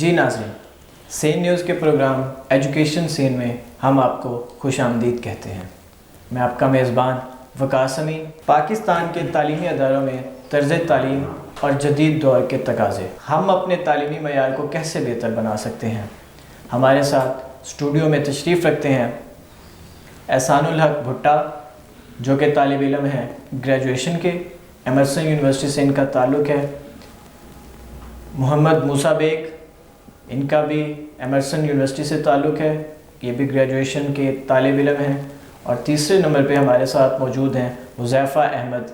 جی ناظرین، سین نیوز کے programme education سین میں ہم آپ کو خوش آمدید کہتے ہیں۔ میں آپ کا میزبان وقاص امین۔ پاکستان کے تعلیمی اداروں میں طرز تعلیم اور جدید دور کے تقاضے، ہم اپنے تعلیمی معیار کو کیسے بہتر بنا سکتے ہیں، ہمارے ساتھ اسٹوڈیو میں تشریف رکھتے ہیں احسان الحق بھٹا، جو کہ طالب علم ہیں گریجویشن کے، ایمرسن یونیورسٹی سے ان کا تعلق ہے۔ محمد موسیٰ بیگ، ان کا بھی ایمرسن یونیورسٹی سے تعلق ہے، یہ بھی گریجویشن کے طالب علم ہیں۔ اور تیسرے نمبر پہ ہمارے ساتھ موجود ہیں حذیفہ احمد،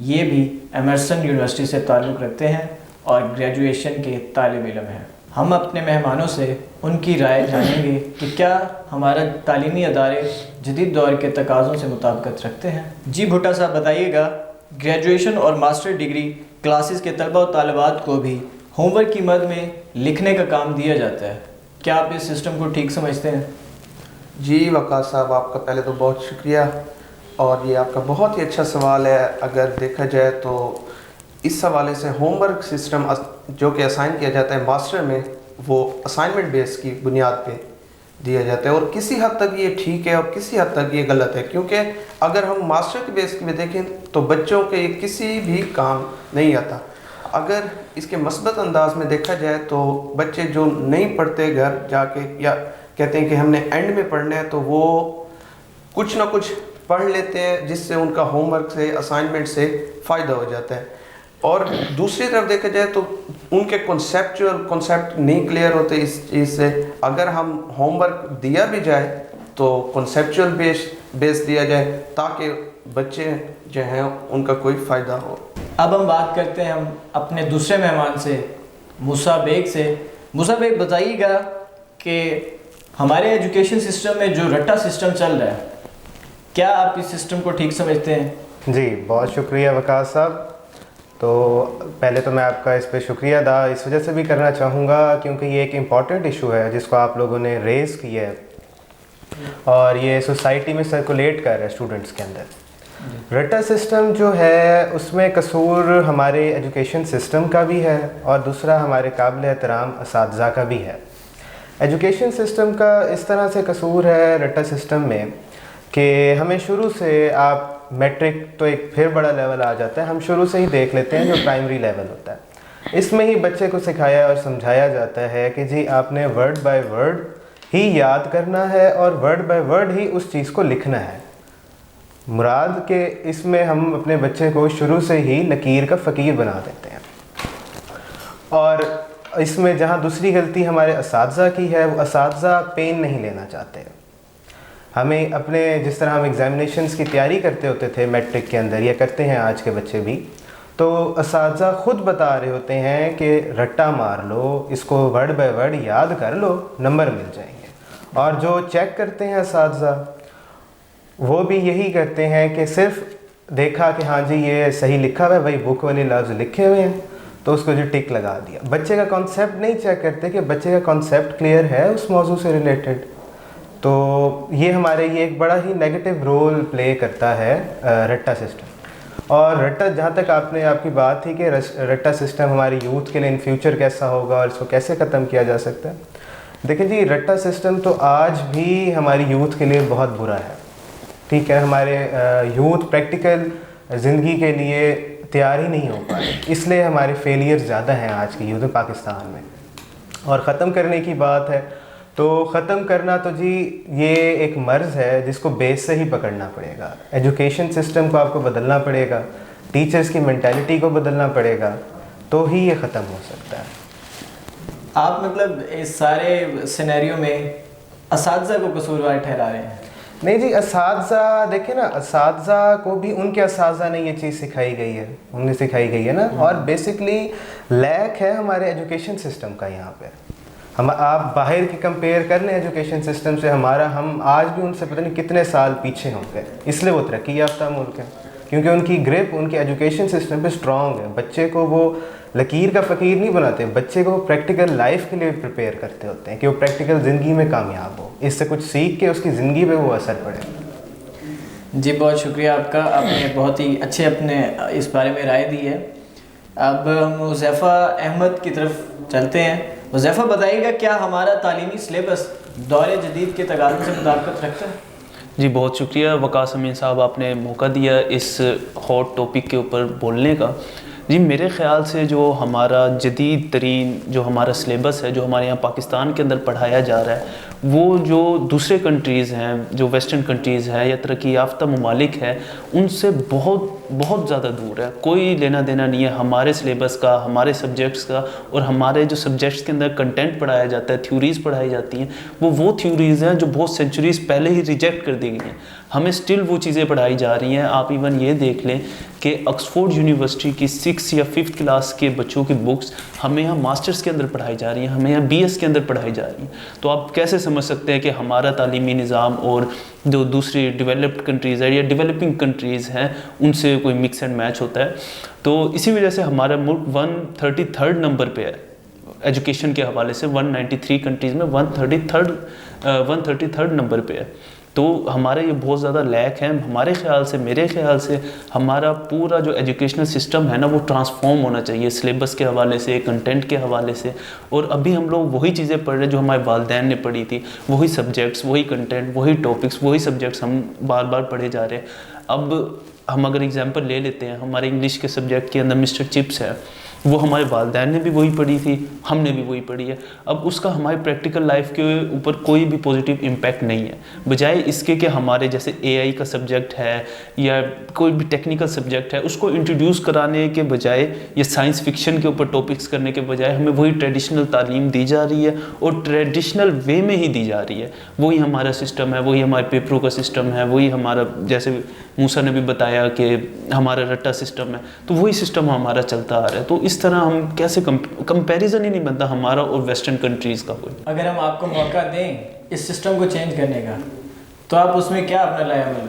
یہ بھی ایمرسن یونیورسٹی سے تعلق رکھتے ہیں اور گریجویشن کے طالب علم ہیں۔ ہم اپنے مہمانوں سے ان کی رائے جانیں گے کہ کیا ہمارا تعلیمی ادارے جدید دور کے تقاضوں سے مطابقت رکھتے ہیں۔ جی بھٹا صاحب بتائیے گا، گریجویشن اور ماسٹر ڈگری کلاسز کے طلبہ و طالبات کو بھی ہوم ورک کی مد میں لکھنے کا کام دیا جاتا ہے، کیا آپ اس سسٹم کو ٹھیک سمجھتے ہیں؟ جی وقاص صاحب، آپ کا پہلے تو بہت شکریہ، اور یہ آپ کا بہت ہی اچھا سوال ہے۔ اگر دیکھا جائے تو اس حوالے سے ہوم ورک سسٹم جو کہ اسائن کیا جاتا ہے ماسٹر میں، وہ اسائنمنٹ بیس کی بنیاد پہ دیا جاتا ہے، اور کسی حد تک یہ ٹھیک ہے اور کسی حد تک یہ غلط ہے، کیونکہ اگر ہم ماسٹر کے بیس میں دیکھیں تو بچوں کے یہ کسی بھی کام نہیں آتا۔ اگر اس کے مثبت انداز میں دیکھا جائے تو بچے جو نہیں پڑھتے گھر جا کے، یا کہتے ہیں کہ ہم نے اینڈ میں پڑھنا ہے، تو وہ کچھ نہ کچھ پڑھ لیتے ہیں، جس سے ان کا ہوم ورک سے، اسائنمنٹ سے فائدہ ہو جاتا ہے۔ اور دوسری طرف دیکھا جائے تو ان کے کنسیپٹ نہیں کلیئر ہوتے اس چیز سے۔ اگر ہم ہوم ورک دیا بھی جائے تو کنسیپچول بیس دیا جائے، تاکہ بچے جو ہیں ان کا کوئی فائدہ ہو۔ اب ہم بات کرتے ہیں ہم اپنے دوسرے مہمان سے، موسیٰ بیگ سے۔ موسیٰ بیگ بتائیے گا کہ ہمارے ایجوکیشن سسٹم میں جو رٹا سسٹم چل رہا ہے، کیا آپ اس سسٹم کو ٹھیک سمجھتے ہیں؟ جی بہت شکریہ وقاص صاحب۔ تو پہلے تو میں آپ کا اس پہ شکریہ ادا اس وجہ سے بھی کرنا چاہوں گا کیونکہ یہ ایک امپورٹنٹ ایشو ہے جس کو آپ لوگوں نے ریز کیا ہے، اور یہ سوسائٹی میں سرکولیٹ کر رہا ہے اسٹوڈنٹس کے اندر۔ رٹا سسٹم جو ہے اس میں قصور ہمارے ایجوکیشن سسٹم کا بھی ہے، اور دوسرا ہمارے قابل احترام اساتذہ کا بھی ہے۔ ایجوکیشن سسٹم کا اس طرح سے قصور ہے رٹا سسٹم میں کہ ہمیں شروع سے، آپ میٹرک تو ایک پھر بڑا لیول آ جاتا ہے، ہم شروع سے ہی دیکھ لیتے ہیں جو پرائمری لیول ہوتا ہے، اس میں ہی بچے کو سکھایا اور سمجھایا جاتا ہے کہ جی آپ نے ورڈ بائی ورڈ ہی یاد کرنا ہے اور ورڈ بائی ورڈ ہی اس چیز کو لکھنا ہے۔ مراد کہ اس میں ہم اپنے بچے کو شروع سے ہی لکیر کا فقیر بنا دیتے ہیں۔ اور اس میں جہاں دوسری غلطی ہمارے اساتذہ کی ہے، وہ اساتذہ پین نہیں لینا چاہتے۔ ہمیں اپنے، جس طرح ہم ایگزامینیشنز کی تیاری کرتے ہوتے تھے میٹرک کے اندر، یا کرتے ہیں آج کے بچے بھی، تو اساتذہ خود بتا رہے ہوتے ہیں کہ رٹا مار لو، اس کو ورڈ بائی ورڈ یاد کر لو، نمبر مل جائیں گے۔ اور جو چیک کرتے ہیں اساتذہ، وہ بھی یہی کرتے ہیں کہ صرف دیکھا کہ ہاں جی یہ صحیح لکھا ہوا ہے، وہی بک والے لفظ لکھے ہوئے ہیں، تو اس کو جو ٹک لگا دیا۔ بچے کا کانسیپٹ نہیں چیک کرتے کہ بچے کا کانسیپٹ کلیئر ہے اس موضوع سے ریلیٹڈ۔ تو یہ ہمارے یہ ایک بڑا ہی نیگیٹو رول پلے کرتا ہے رٹا سسٹم۔ اور رٹا، جہاں تک آپ کی بات تھی کہ رٹا سسٹم ہماری یوتھ کے لیے ان فیوچر کیسا ہوگا اور اس کو کیسے ختم کیا جا سکتا ہے، دیکھیں جی رٹا سسٹم تو آج بھی ہماری یوتھ کے لیے بہت برا ہے، ٹھیک ہے۔ ہمارے یوتھ پریکٹیکل زندگی کے لیے تیار ہی نہیں ہو پائے، اس لیے ہمارے فیلئر زیادہ ہیں آج کی یوتھ پاکستان میں۔ اور ختم کرنے کی بات ہے تو ختم کرنا تو جی یہ ایک مرض ہے جس کو بیس سے ہی پکڑنا پڑے گا۔ ایجوکیشن سسٹم کو آپ کو بدلنا پڑے گا، ٹیچرز کی مینٹیلٹی کو بدلنا پڑے گا، تو ہی یہ ختم ہو سکتا ہے۔ آپ مطلب اس سارے سینیریو میں اساتذہ کو قصوروار ٹھہرا رہے ہیں؟ نہیں جی، اساتذہ دیکھیں نا، اساتذہ کو بھی ان کے اساتذہ نے یہ چیز سکھائی گئی ہے، انہیں سکھائی گئی ہے نا، اور بیسکلی لیک ہے ہمارے ایجوکیشن سسٹم کا یہاں پہ۔ آپ باہر کی کمپیئر کر لیں ایجوکیشن سسٹم سے، ہم آج بھی ان سے پتہ نہیں کتنے سال پیچھے ہوں گے، اس لیے وہ ترقی یافتہ ملک ہے، کیونکہ ان کی گرپ ان کے ایجوکیشن سسٹم پہ اسٹرانگ ہے۔ بچے کو وہ لکیر کا فقیر نہیں بناتے، بچے کو پریکٹیکل لائف کے لیے پریپیئر کرتے ہوتے ہیں کہ وہ پریکٹیکل زندگی میں کامیاب ہو، اس سے کچھ سیکھ کے اس کی زندگی پہ وہ اثر پڑے۔ جی بہت شکریہ آپ کا، آپ نے بہت ہی اچھے اپنے اس بارے میں رائے دی ہے۔ اب ہم حذیفہ احمد کی طرف چلتے ہیں۔ حذیفہ بتائیے گا کیا ہمارا تعلیمی سلیبس دور جدید کے تقاضوں سے مطابقت رکھتا ہے؟ جی بہت شکریہ وقاص امین صاحب، آپ نے موقع دیا اس ہاٹ ٹاپک کے اوپر بولنے کا۔ جی میرے خیال سے جو ہمارا جدید ترین جو ہمارا سلیبس ہے، جو ہمارے یہاں پاکستان کے اندر پڑھایا جا رہا ہے، وہ جو دوسرے کنٹریز ہیں، جو ویسٹرن کنٹریز ہیں یا ترقی یافتہ ممالک ہیں، ان سے بہت بہت زیادہ دور ہے۔ کوئی لینا دینا نہیں ہے ہمارے سلیبس کا، ہمارے سبجیکٹس کا، اور ہمارے جو سبجیکٹس کے اندر کنٹینٹ پڑھایا جاتا ہے، تھیوریز پڑھائی جاتی ہیں، وہ تھیوریز ہیں جو بہت سینچریز پہلے ہی ریجیکٹ کر دی گئی ہیں۔ ہمیں سٹل وہ چیزیں پڑھائی جا رہی ہیں۔ آپ ایون یہ دیکھ لیں کہ آکسفورڈ یونیورسٹی کی 6 یا 5 کلاس کے بچوں کی بکس ہمیں یہاں ماسٹرز کے اندر پڑھائی جا رہی ہیں، ہمیں یہاں BS کے اندر پڑھائی جا رہی ہیں۔ تو آپ کیسے سمجھ سکتے ہیں کہ ہمارا تعلیمی نظام اور جو دوسری ڈیولپڈ کنٹریز ہے یا ڈیولپنگ کنٹریز ہیں ان سے کوئی مکس اینڈ میچ ہوتا ہے؟ تو اسی وجہ سے ہمارا ملک 133 نمبر پہ ہے ایجوکیشن کے حوالے سے۔ 193 کنٹریز میں 133 نمبر پہ ہے۔ تو ہمارے یہ بہت زیادہ لیک ہے۔ ہمارے خیال سے، میرے خیال سے ہمارا پورا جو ایجوکیشنل سسٹم ہے نا وہ ٹرانسفارم ہونا چاہیے سلیبس کے حوالے سے، کنٹینٹ کے حوالے سے۔ اور ابھی ہم لوگ وہی چیزیں پڑھ رہے ہیں جو ہمارے والدین نے پڑھی تھی، وہی سبجیکٹس، وہی کنٹینٹ، وہی ٹاپکس، وہی سبجیکٹس ہم بار بار پڑھے جا رہے ہیں۔ اب ہم اگر اگزامپل لے لیتے ہیں، ہمارے انگلش کے سبجیکٹ کے اندر مسٹر چپس ہے، وہ ہمارے والدین نے بھی وہی پڑھی تھی، ہم نے بھی وہی پڑھی ہے۔ اب اس کا ہماری پریکٹیکل لائف کے اوپر کوئی بھی پوزیٹیو امپیکٹ نہیں ہے، بجائے اس کے کہ ہمارے جیسے AI کا سبجیکٹ ہے یا کوئی بھی ٹیکنیکل سبجیکٹ ہے، اس کو انٹروڈیوس کرانے کے بجائے یا سائنس فکشن کے اوپر ٹاپکس کرنے کے بجائے ہمیں وہی ٹریڈیشنل تعلیم دی جا رہی ہے، اور ٹریڈیشنل وے میں ہی دی جا رہی ہے۔ وہی ہمارا سسٹم ہے، وہی ہمارے پیپروں کا سسٹم ہے، وہی ہمارا، جیسے موسیٰ نے بھی بتایا کہ ہمارا رٹا سسٹم ہے، تو وہی سسٹم ہمارا چلتا آ رہا ہے۔ تو اس طرح ہم کیسے کمپیریزن ہی نہیں بنتا ہمارا اور ویسٹرن کنٹریز کا کوئی۔ اگر ہم آپ کو موقع دیں اس سسٹم کو چینج کرنے کا تو آپ اس میں کیا اپنا لائے عمل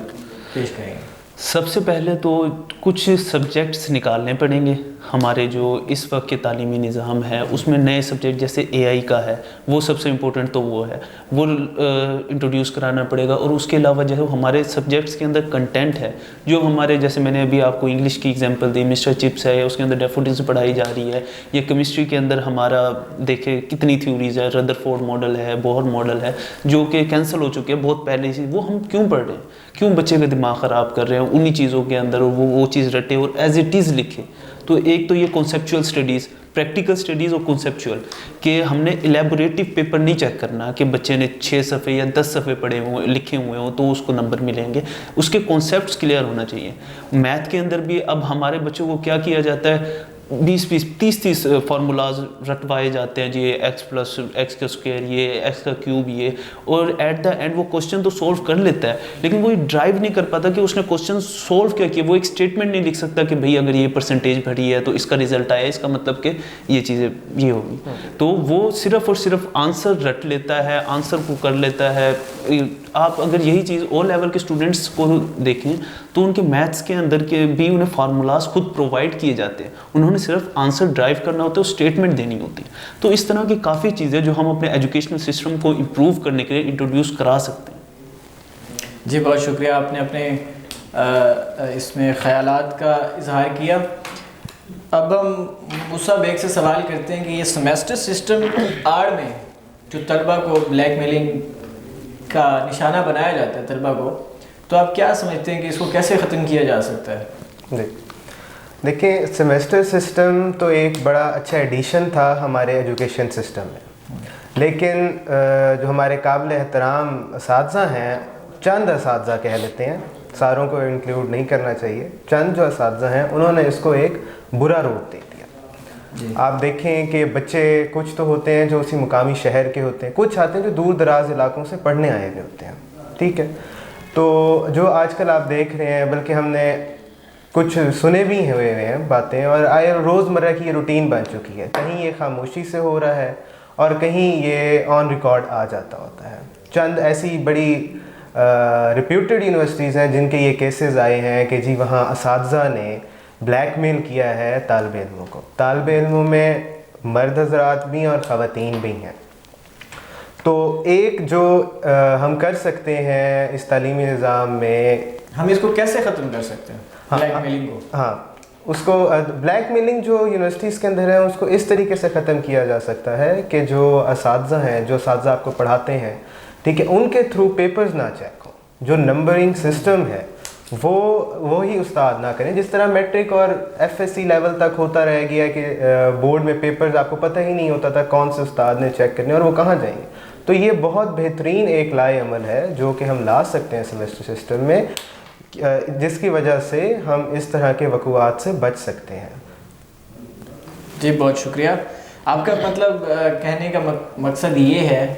پیش کریں گے؟ سب سے پہلے تو کچھ سبجیکٹس نکالنے پڑیں گے۔ ہمارے جو اس وقت کے تعلیمی نظام ہے اس میں نئے سبجیکٹ جیسے AI کا ہے، وہ سب سے امپورٹنٹ تو وہ ہے، وہ انٹروڈیوس کرانا پڑے گا۔ اور اس کے علاوہ جو ہمارے سبجیکٹس کے اندر کنٹینٹ ہے، جو ہمارے جیسے میں نے ابھی آپ کو انگلش کی ایگزامپل دی، مسٹر چپس ہے، اس کے اندر ڈیفوڈلز پڑھائی جا رہی ہے، یا کیمسٹری کے اندر ہمارا دیکھیں کتنی تھیوریز ہے، ردرفورڈ ماڈل ہے، بوہر ماڈل ہے، جو کہ کینسل ہو چکے ہیں بہت پہلے سے۔ وہ ہم کیوں پڑھ رہے ہیں؟ کیوں بچے کا دماغ خراب کر رہے ہیں انہی چیزوں کے اندر، اور وہ چیز رٹے اور ایز اٹ از لکھے؟ تو ایک تو یہ کنسیپچول سٹڈیز، پریکٹیکل سٹڈیز اور کنسیپچول، کہ ہم نے الیبوریٹو پیپر نہیں چیک کرنا کہ بچے نے 6 صفحے یا 10 صفحے پڑھے ہوئے لکھے ہوئے ہوں تو اس کو نمبر ملیں گے۔ اس کے کانسیپٹس کلیئر ہونا چاہیے۔ میتھ کے اندر بھی اب ہمارے بچوں کو کیا کیا جاتا ہے، 20 30 فارمولاز رٹوائے جاتے ہیں، جی ایکس پلس ایکس کا اسکوائر، یہ ایکس کا کیوب، یہ، اور ایٹ دا اینڈ وہ کوشچن تو سولو کر لیتا ہے لیکن وہ ڈرائیو نہیں کر پاتا کہ اس نے کوشچن سولو کیا کیا۔ وہ ایک اسٹیٹمنٹ نہیں لکھ سکتا کہ بھئی اگر یہ پرسنٹیج بڑھی ہے تو اس کا رزلٹ آیا، اس کا مطلب کہ یہ چیزیں یہ ہوگی۔ تو وہ صرف اور صرف آنسر رٹ لیتا ہے، آنسر کو کر لیتا ہے۔ آپ اگر یہی چیز او لیول کے اسٹوڈنٹس کو دیکھیں تو ان کے میتھس کے اندر کے بھی انہیں فارمولاز خود پرووائڈ کیے جاتے ہیں، انہوں نے صرف آنسر ڈرائیو کرنا ہوتا ہے، اسٹیٹمنٹ دینی ہوتی ہے۔ تو اس طرح کی کافی چیزیں جو ہم اپنے ایجوکیشنل سسٹم کو امپروو کرنے کے لیے انٹروڈیوس کرا سکتے ہیں۔ جی بہت شکریہ، آپ نے اپنے اس میں خیالات کا اظہار کیا۔ اب ہم موسیٰ بیگ سے سوال کرتے ہیں کہ یہ سیمیسٹر سسٹم کی آڑ میں جو طلبہ کو بلیک میلنگ کا نشانہ بنایا جاتا ہے طلبہ کو، تو آپ کیا سمجھتے ہیں کہ اس کو کیسے ختم کیا جا سکتا ہے؟ جی دیکھیں، سیمیسٹر سسٹم تو ایک بڑا اچھا ایڈیشن تھا ہمارے ایجوکیشن سسٹم میں، لیکن جو ہمارے قابل احترام اساتذہ ہیں، چند اساتذہ کہہ لیتے ہیں، ساروں کو انکلیوڈ نہیں کرنا چاہیے، چند جو اساتذہ ہیں انہوں نے اس کو ایک برا روپ دے دیا۔ آپ دیکھیں کہ بچے کچھ تو ہوتے ہیں جو اسی مقامی شہر کے ہوتے ہیں، کچھ آتے ہیں جو دور دراز علاقوں سے پڑھنے آئے ہوئے ہوتے ہیں، ٹھیک ہے۔ تو جو آج کل آپ دیکھ رہے ہیں، بلکہ ہم نے کچھ سنے بھی ہوئے ہیں باتیں، اور آئے روزمرہ کی یہ روٹین بن چکی ہے، کہیں یہ خاموشی سے ہو رہا ہے اور کہیں یہ آن ریکارڈ آ جاتا ہوتا ہے۔ چند ایسی بڑی ریپیوٹیڈ یونیورسٹیز ہیں جن کے یہ کیسز آئے ہیں کہ جی وہاں اساتذہ نے بلیک میل کیا ہے طالب علموں کو، طالب علموں میں مرد حضرات بھی اور خواتین بھی ہیں۔ تو ایک جو ہم کر سکتے ہیں اس تعلیمی نظام میں، ہم اس کو کیسے ختم کر سکتے ہیں بلیک میلنگ کو؟ ہاں، اس کو بلیک میلنگ جو یونیورسٹیز کے اندر ہے اس کو اس طریقے سے ختم کیا جا سکتا ہے کہ جو اساتذہ ہیں، جو اساتذہ آپ کو پڑھاتے ہیں، ٹھیک ہے، ان کے تھرو پیپرز نہ چیک ہوں، جو نمبرنگ سسٹم ہے وہی استاد نہ کریں، جس طرح میٹرک اور ایف ایس سی لیول تک ہوتا رہ گیا کہ بورڈ میں پیپرز آپ کو پتہ ہی نہیں ہوتا تھا کون سے استاد نے چیک کرنے اور وہ کہاں جائیں گے. تو یہ بہت بہترین ایک لائے عمل ہے جو کہ ہم لا سکتے ہیں سیمسٹر سسٹم میں، جس کی وجہ سے ہم اس طرح کے وقوعات سے بچ سکتے ہیں. جی بہت شکریہ. آپ کا مطلب کہنے کا مقصد یہ ہے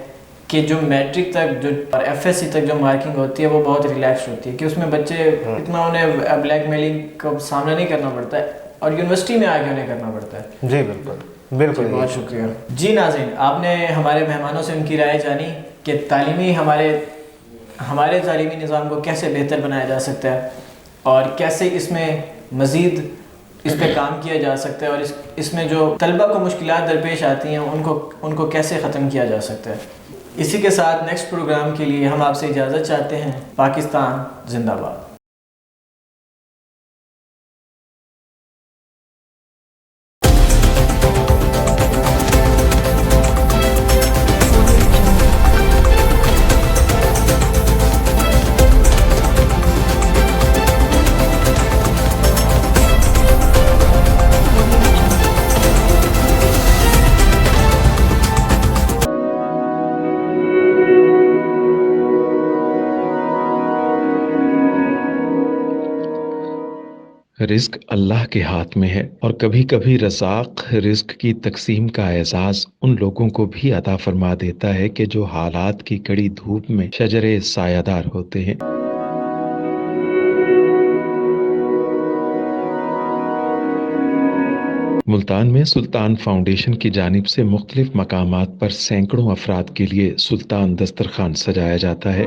کہ جو میٹرک تک جو اور ایف ایس سی تک جو مارکنگ ہوتی ہے وہ بہت ریلیکس ہوتی ہے، کہ اس میں بچے اتنا انہیں بلیک میلنگ کا سامنا نہیں کرنا پڑتا ہے اور یونیورسٹی میں آگے انہیں کرنا پڑتا ہے. جی بالکل بالکل. بہت شکریہ. جی ناظرین، آپ نے ہمارے مہمانوں سے ان کی رائے جانی کہ ہمارے تعلیمی نظام کو کیسے بہتر بنایا جا سکتا ہے اور کیسے اس میں مزید اس پہ کام کیا جا سکتا ہے، اور اس میں جو طلبہ کو مشکلات درپیش آتی ہیں ان کو کیسے ختم کیا جا سکتا ہے. اسی کے ساتھ نیکسٹ پروگرام کے لیے ہم آپ سے اجازت چاہتے ہیں. پاکستان زندہ باد. رزق اللہ کے ہاتھ میں ہے، اور کبھی کبھی رزاق رزق کی تقسیم کا اعزاز ان لوگوں کو بھی عطا فرما دیتا ہے کہ جو حالات کی کڑی دھوپ میں شجرے سایہ دار ہوتے ہیں. ملتان میں سلطان فاؤنڈیشن کی جانب سے مختلف مقامات پر سینکڑوں افراد کے لیے سلطان دسترخوان سجایا جاتا ہے.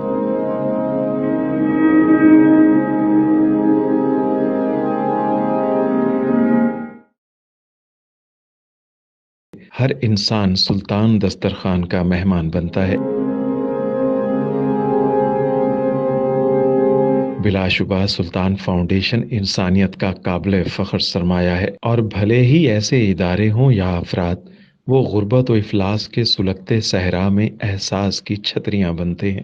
ہر انسان سلطان دسترخوان کا مہمان بنتا ہے. بلا شبہ سلطان فاؤنڈیشن انسانیت کا قابل فخر سرمایہ ہے، اور بھلے ہی ایسے ادارے ہوں یا افراد، وہ غربت و افلاس کے سلگتے صحرا میں احساس کی چھتریاں بنتے ہیں.